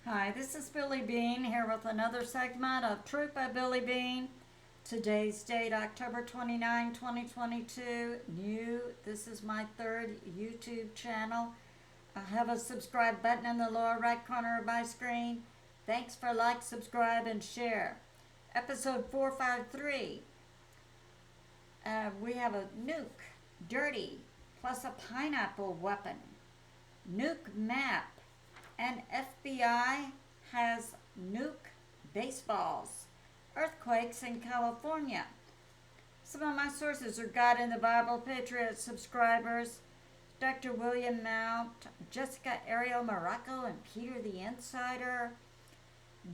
Hi, this is Billie Beene here with another segment of Truth by Billie Beene. Today's date, October 29, 2022. This is my third YouTube channel. I have a subscribe button in the lower right corner of my screen. Thanks for like, subscribe, and share. Episode 453. We have a nuke, dirty, plus a pineapple weapon. Nuke map. And FBI has nuke baseballs. Earthquakes in California. Some of my sources are God in the Bible, Patriot subscribers, Dr. William Mount, Jessica Ariel, Marrocco, and Peter the Insider,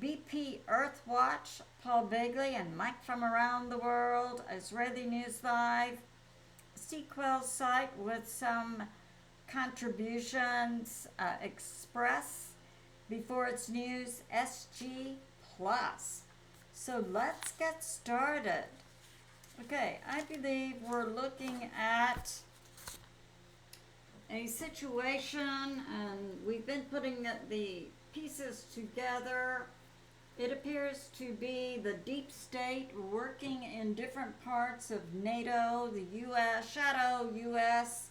BPEarthwatch, Paul Begley, and Mike from around the world, Israeli News Live, Sequel site with some contributions, Express, Beforeitsnews SG Plus. So let's get started. Okay, I believe we're looking at a situation, and we've been putting the pieces together. It appears to be the deep state working in different parts of NATO, the U.S., shadow U.S.,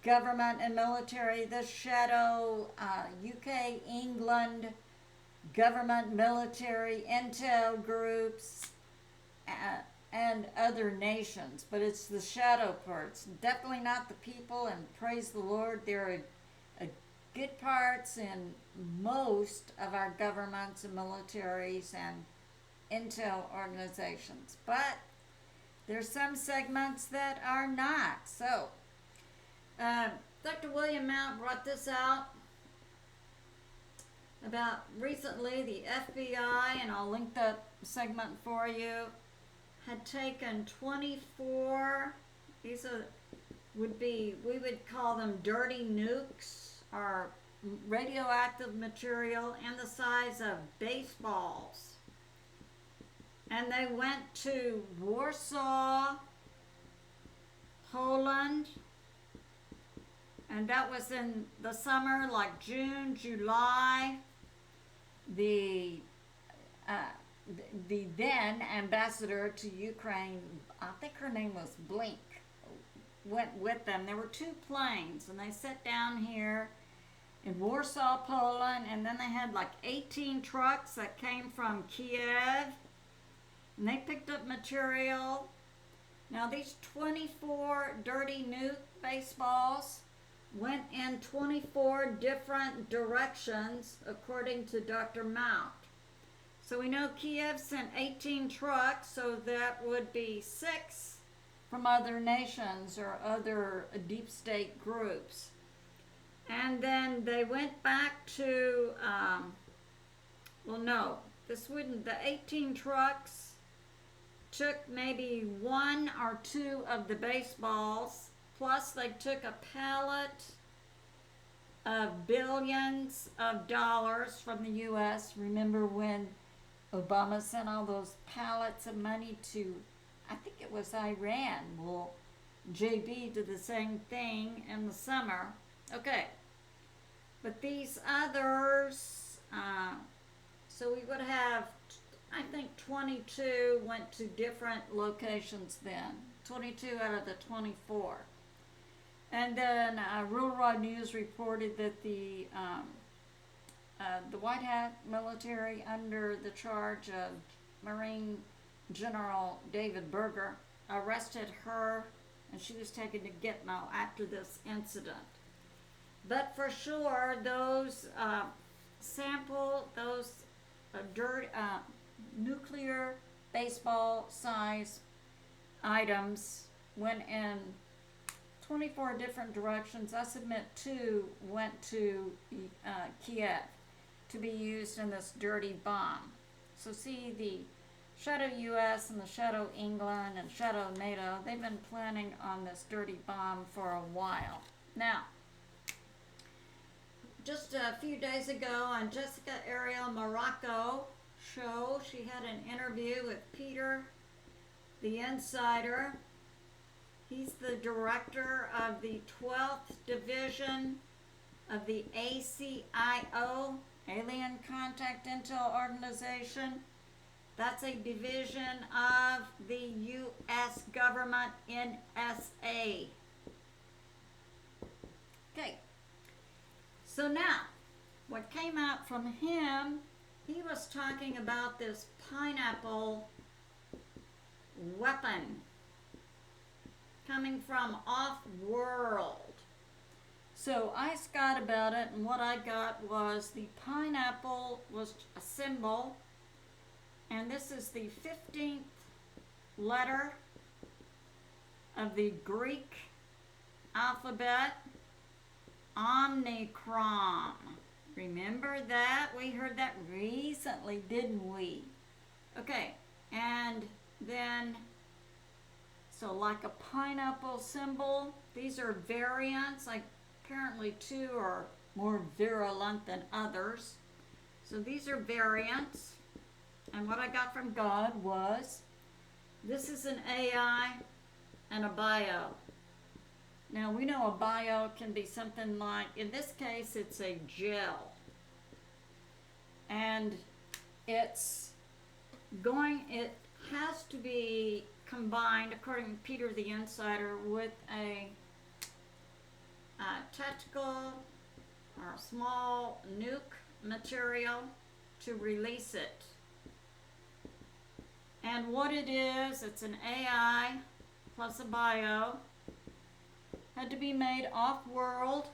government and military, the shadow UK, England, government, military, intel groups, and other nations. But it's the shadow parts. Definitely not the people, and praise the Lord, there are good parts in most of our governments and militaries and intel organizations. But there's some segments that are not. So, Dr. William Mount brought this out about recently. The FBI, and I'll link that segment for you, had taken 24, these we would call them dirty nukes, or radioactive material in the size of baseballs. And they went to Warsaw, Poland, and that was in the summer, like June, July. The then ambassador to Ukraine, I think her name was Blink, went with them. There were two planes, and they sat down here in Warsaw, Poland, and then they had like 18 trucks that came from Kiev, and they picked up material. Now these 24 dirty nuke baseballs went in 24 different directions, according to Dr. Mount. So we know Kiev sent 18 trucks, so that would be 6 from other nations or other deep state groups. And then they went back to, the 18 trucks took maybe 1 or 2 of the baseballs. Plus, they took a pallet of billions of dollars from the U.S. Remember when Obama sent all those pallets of money to, I think it was Iran? Well, JB did the same thing in the summer. Okay. But these others, so we would have, I think 22 went to different locations then. 22 out of the 24. And then Real Raw News reported that the White Hat military, under the charge of Marine General David Berger, arrested her, and she was taken to Gitmo after this incident. But for sure, those nuclear baseball size items went in 24 different directions. I submit 2 went to Kiev to be used in this dirty bomb. So see, the shadow US and the shadow England and shadow NATO, they've been planning on this dirty bomb for a while. Now, just a few days ago on Jessica Ariel Marrocco show, she had an interview with Peter the Insider. He's the director of the 12th Division of the ACIO, Alien Contact Intel Organization. That's a division of the U.S. government, NSA. Okay. So now, what came out from him, he was talking about this pineapple weapon coming from off-world. So I got about it, and what I got was the pineapple was a symbol, and this is the 15th letter of the Greek alphabet, Omicron. Remember that? We heard that recently, didn't we? Okay, and then, so like a pineapple symbol, these are variants, like apparently two are more virulent than others. So these are variants, and what I got from God was, this is an AI and a bio. Now we know a bio can be something like, in this case it's a gel, and it has to be combined, according to Peter the Insider, with a tactical or a small nuke material to release it. And what it is, it's an AI plus a bio. Had to be made off-world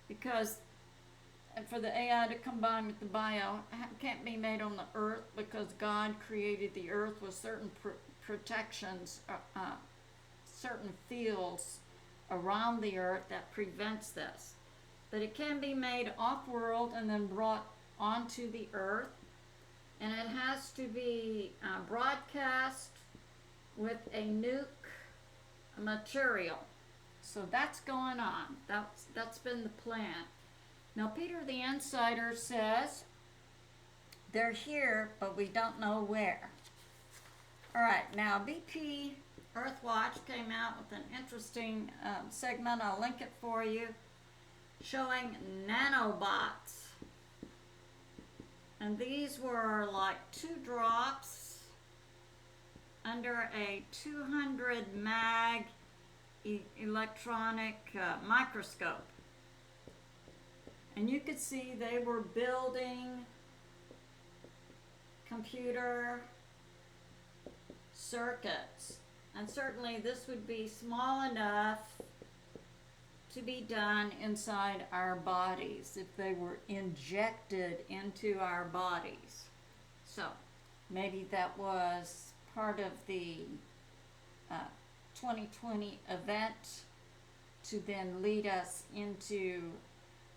because for the AI to combine with the bio, it can't be made on the Earth because God created the Earth with certain protections, certain fields around the Earth that prevents this. But it can be made off-world and then brought onto the Earth, and it has to be broadcast with a nuke material. So that's going on. That's been the plan. Now Peter the Insider says they're here, but we don't know where. All right, now BPEarthwatch came out with an interesting segment. I'll link it for you, showing nanobots. And these were like 2 drops under a 200 mag electronic microscope. And you could see they were building computer circuits. And certainly this would be small enough to be done inside our bodies if they were injected into our bodies. So maybe that was part of the 2020 event to then lead us into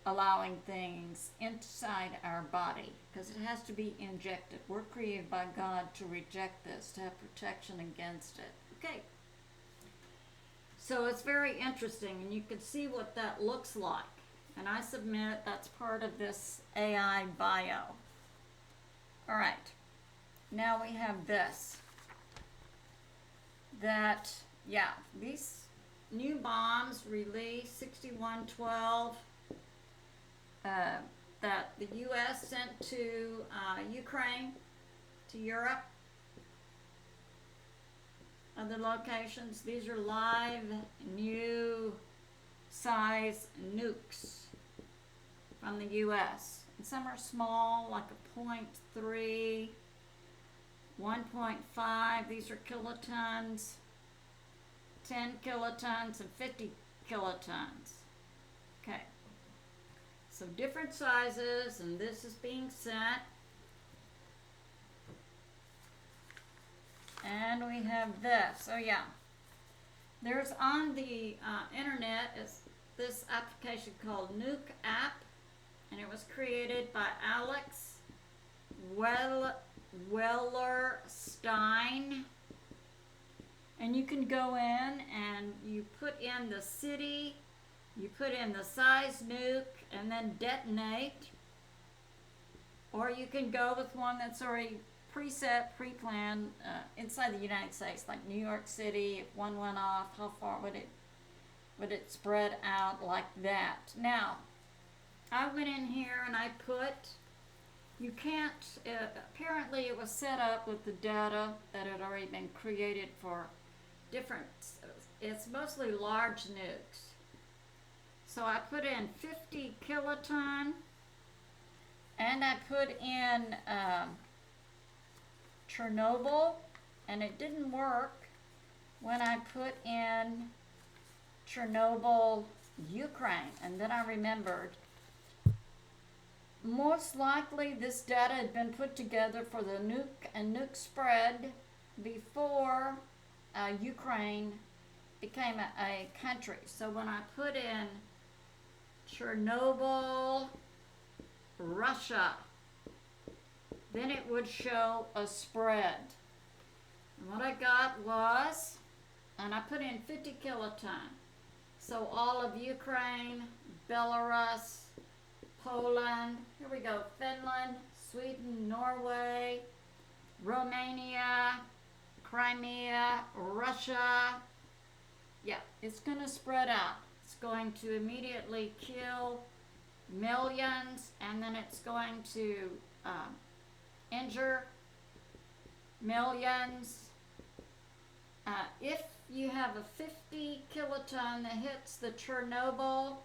allowing things inside our body, because it has to be injected. We're created by God to reject this, to have protection against it. Okay. So it's very interesting, and you can see what that looks like. And I submit that's part of this AI bio. All right. Now we have this. That, yeah, these new bombs released 6112 that the U.S. sent to Ukraine, to Europe, other locations. These are live, new size nukes from the U.S. And some are small, like a 0.3, 1.5. These are kilotons, 10 kilotons, and 50 kilotons. Okay. So different sizes, and this is being sent. And we have this. Oh yeah, there's on the internet is this application called Nuke app, and it was created by Alex Wellerstein. And you can go in and you put in the city, you put in the size nuke, and then detonate. Or you can go with one that's already preset, pre-planned inside the United States, like New York City. If one went off, how far would it spread out like that? Now, I went in here and I put, you can't, apparently it was set up with the data that had already been created for different, it's mostly large nukes. So I put in 50 kiloton, and I put in Chernobyl, and it didn't work when I put in Chernobyl, Ukraine, and then I remembered most likely this data had been put together for the nuke and nuke spread before Ukraine became a country. So when I put in Chernobyl, Russia, then it would show a spread. And what I got was, and I put in 50 kiloton. So all of Ukraine, Belarus, Poland, here we go, Finland, Sweden, Norway, Romania, Crimea, Russia. Yeah, it's going to spread out. It's going to immediately kill millions, and then it's going to injure millions. If you have a 50 kiloton that hits the Chernobyl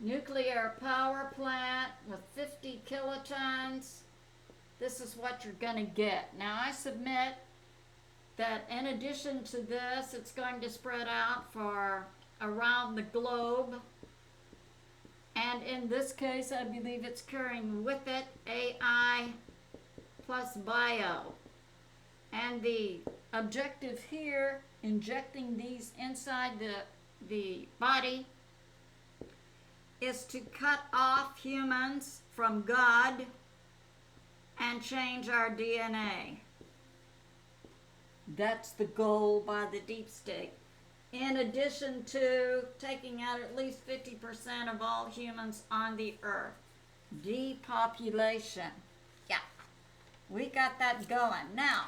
nuclear power plant with 50 kilotons, this is what you're going to get. Now I submit that in addition to this, it's going to spread out for around the globe. And in this case, I believe it's carrying with it AI plus bio. And the objective here, injecting these inside the body, is to cut off humans from God and change our DNA. That's the goal by the deep state. In addition to taking out at least 50% of all humans on the earth. Depopulation. Yeah, we got that going. Now,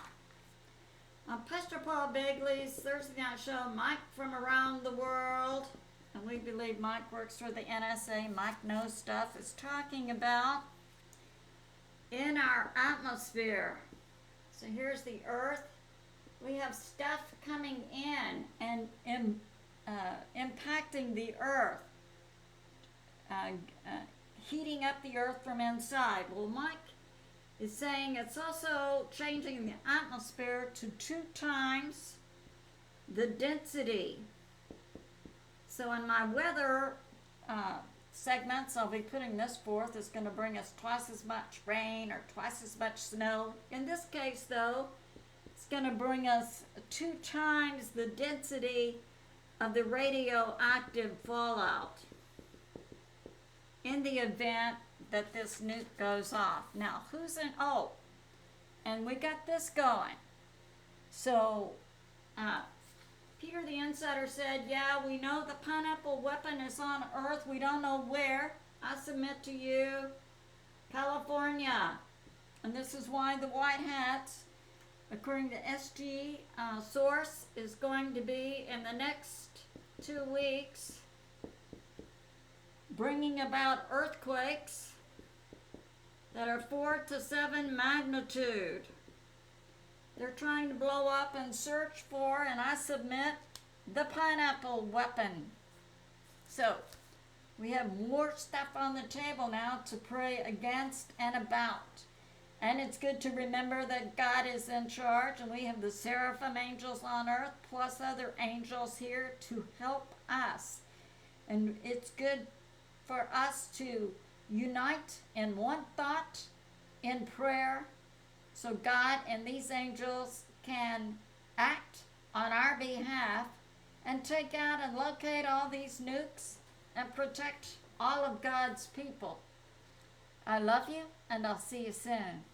on Pastor Paul Begley's Thursday Night Show, Mike from Around the World, and we believe Mike works for the NSA, Mike knows stuff, is talking about in our atmosphere. So here's the earth. We have stuff coming in and impacting the earth, heating up the earth from inside. Well, Mike is saying it's also changing the atmosphere to 2 times the density. So in my weather segments, I'll be putting this forth. It's going to bring us twice as much rain or twice as much snow. In this case, though, it's going to bring us 2 times the density of the radioactive fallout in the event that this nuke goes off. Now, who's in? Oh, and we got this going. So, Peter the Insider said, yeah, we know the pineapple weapon is on Earth. We don't know where. I submit to you, California. And this is why the white hats, according to SG source, is going to be in the next 2 weeks bringing about earthquakes that are 4 to 7 magnitude. They're trying to blow up and search for, and I submit, the pineapple weapon. So, we have more stuff on the table now to pray against and about. And it's good to remember that God is in charge, and we have the seraphim angels on earth, plus other angels here to help us. And it's good for us to unite in one thought, in prayer, so God and these angels can act on our behalf and take out and locate all these nukes and protect all of God's people. I love you, and I'll see you soon.